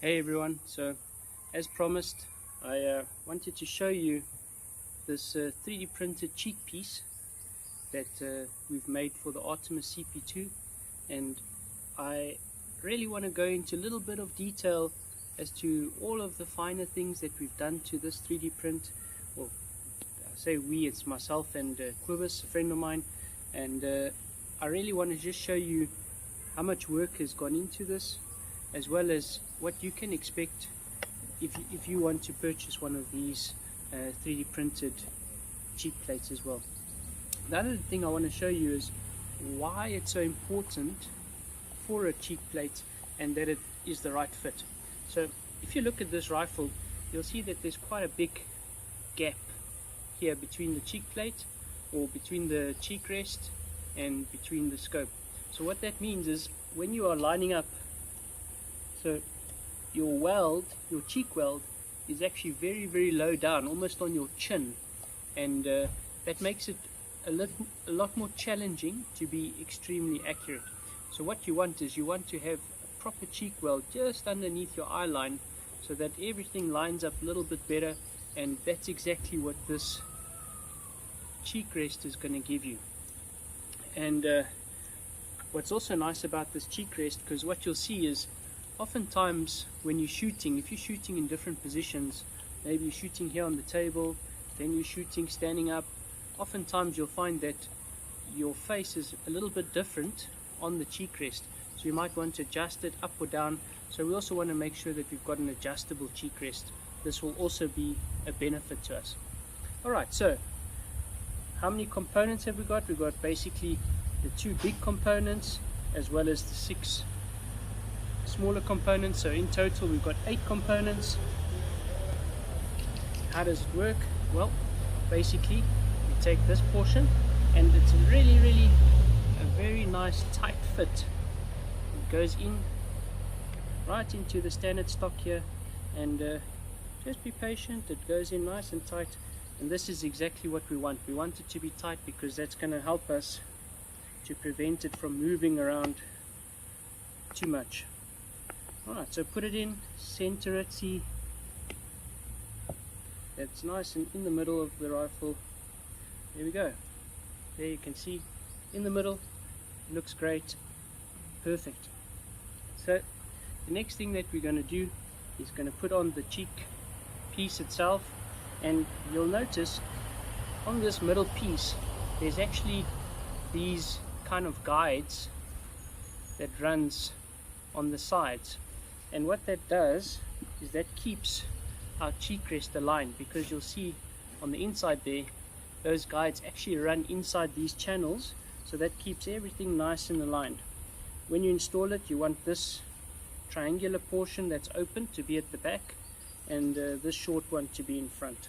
Hey everyone, so as promised I wanted to show you this 3D printed cheek piece that we've made for the Artemis CP2, and I really want to go into a little bit of detail as to all of the finer things that we've done to this 3D print. Well, I say we, it's myself and Quibus, a friend of mine, and I really want to just show you how much work has gone into this, as well as what you can expect if you want to purchase one of these 3D printed cheek plates as well. The other thing I want to show you is why it's so important for a cheek plate and that it is the right fit. So if you look at this rifle, you'll see that there's quite a big gap here between the cheek plate, or between the cheek rest and between the scope. So what that means is when you are lining up, so your cheek weld is actually very low down, almost on your chin, and that makes it a lot more challenging to be extremely accurate. So what you want is you want to have a proper cheek weld just underneath your eye line, so that everything lines up a little bit better, and that's exactly what this cheek rest is going to give you. And what's also nice about this cheek rest, because what you'll see is oftentimes when you're shooting, if you're shooting in different positions, maybe you're shooting here on the table, then you're shooting standing up, oftentimes you'll find that your face is a little bit different on the cheek rest, so you might want to adjust it up or down. So we also want to make sure that we've got an adjustable cheek rest. This will also be a benefit to us. Alright, so how many components have we got? We've got basically the 2 big components as well as the 6 smaller components. So in total we've got 8 components. How does it work? Well, basically you take this portion, and it's really a very nice tight fit. It goes in right into the standard stock here, and just be patient, it goes in nice and tight. And this is exactly what we want. We want it to be tight because that's going to help us to prevent it from moving around too much. Alright, so put it in, center it, see, that's nice and in the middle of the rifle. There we go. There you can see, in the middle, looks great, perfect. So the next thing that we're going to do is going to put on the cheek piece itself, and you'll notice on this middle piece there's actually these kind of guides that runs on the sides. And what that does is that keeps our cheek rest aligned, because you'll see on the inside there, those guides actually run inside these channels, so that keeps everything nice and aligned. When you install it, you want this triangular portion that's open to be at the back, and this short one to be in front.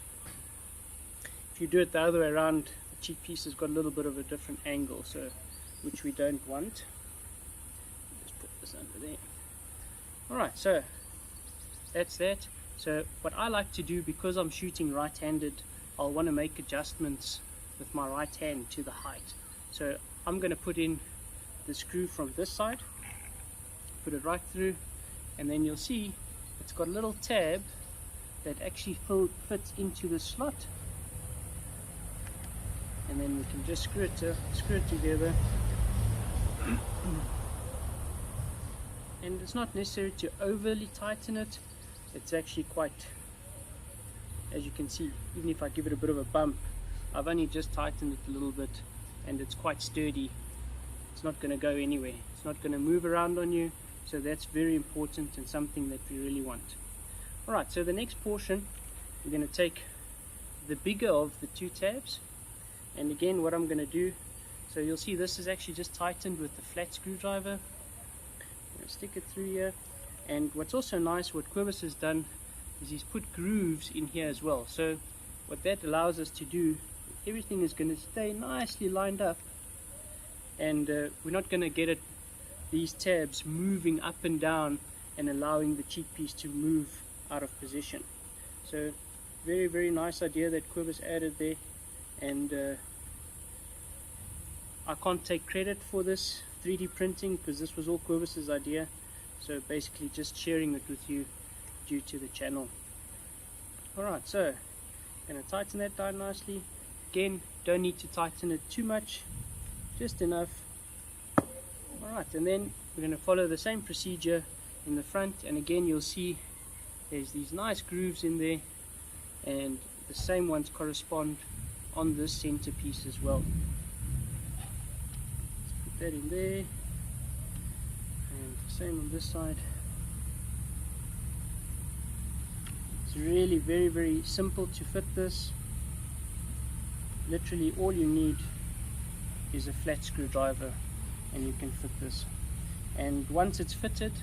If you do it the other way around, the cheek piece has got a little bit of a different angle, so which we don't want. Just put this under there. Alright, so that's that. So what I like to do, because I'm shooting right-handed, I'll want to make adjustments with my right hand to the height. So I'm going to put in the screw from this side, put it right through, and then you'll see it's got a little tab that actually fits into the slot, and then we can just screw it together. And it's not necessary to overly tighten it. It's actually quite, as you can see, even if I give it a bit of a bump, I've only just tightened it a little bit, and it's quite sturdy. It's not going to go anywhere. It's not going to move around on you, so that's very important and something that we really want. Alright, so the next portion, we're going to take the bigger of the 2 tabs, and again what I'm going to do, so you'll see this is actually just tightened with the flat screwdriver. I'm going to stick it through here, and what's also nice, what Quibus has done is he's put grooves in here as well. So what that allows us to do, everything is going to stay nicely lined up, and we're not going to get these tabs moving up and down and allowing the cheek piece to move out of position. So very nice idea that Quibus added there, and I can't take credit for this 3D printing because this was all Quibus's idea. So basically just sharing it with you due to the channel. Alright, so I'm going to tighten that down nicely. Again, don't need to tighten it too much, just enough. Alright, and then we're going to follow the same procedure in the front, and again you'll see there's these nice grooves in there, and the same ones correspond on this centerpiece as well. Let's put that in there, and the same on this side. It's really very simple to fit this. Literally all you need is a flat screwdriver and you can fit this. And once it's fitted,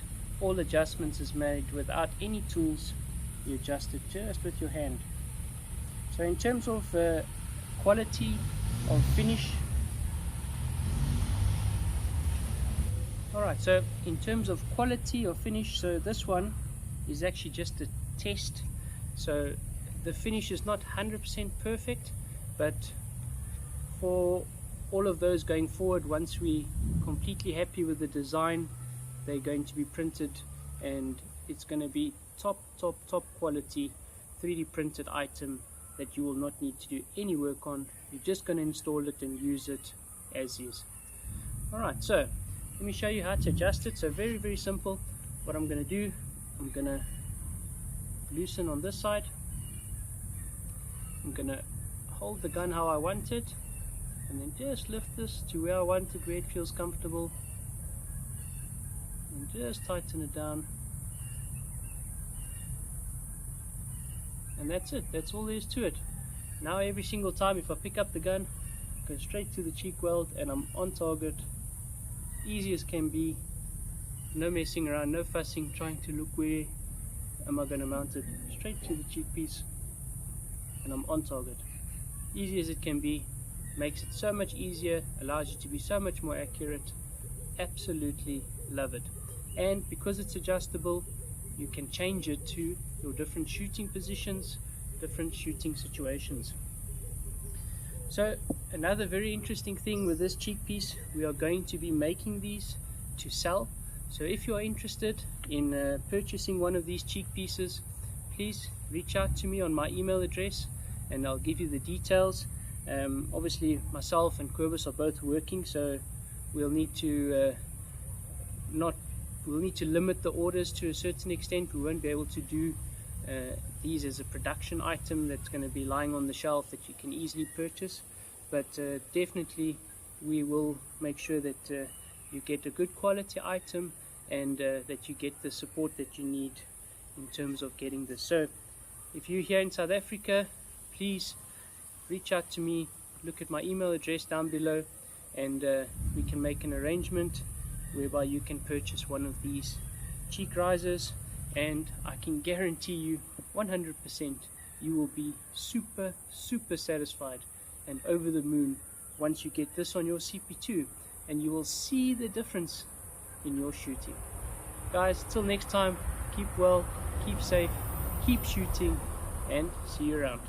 all adjustments is made without any tools. You adjust it just with your hand. So in terms of quality of finish, alright, so in terms of quality of finish, so this one is actually just a test. So the finish is not 100% perfect, but for all of those going forward, once we completely happy with the design, they're going to be printed and it's going to be top quality 3D printed item that you will not need to do any work on. You're just going to install it and use it as is. Alright, so let me show you how to adjust it. So very simple. What I'm going to do, I'm going to loosen on this side. I'm going to hold the gun how I want it, and then just lift this to where I want it, where it feels comfortable, and just tighten it down. And that's it. That's all there is to it. Now every single time if I pick up the gun, go straight to the cheek weld and I'm on target. Easy as can be. No messing around, no fussing, trying to look where am I going to mount it. Straight to the cheek piece and I'm on target. Easy as it can be. Makes it so much easier, allows you to be so much more accurate. Absolutely love it. And because it's adjustable, you can change it to your different shooting positions, different shooting situations. So another very interesting thing with this cheek piece, we are going to be making these to sell. So if you are interested in purchasing one of these cheek pieces, please reach out to me on my email address and I'll give you the details. Obviously myself and Querbus are both working, so we'll need to limit the orders to a certain extent. We won't be able to do these as a production item that's going to be lying on the shelf that you can easily purchase, but definitely we will make sure that you get a good quality item and that you get the support that you need in terms of getting this. So if you're here in South Africa, please reach out to me, look at my email address down below, and we can make an arrangement whereby you can purchase one of these cheek risers, and I can guarantee you 100% you will be super satisfied and over the moon once you get this on your CP2, and you will see the difference in your shooting. Guys, till next time, keep well, keep safe, keep shooting, and see you around.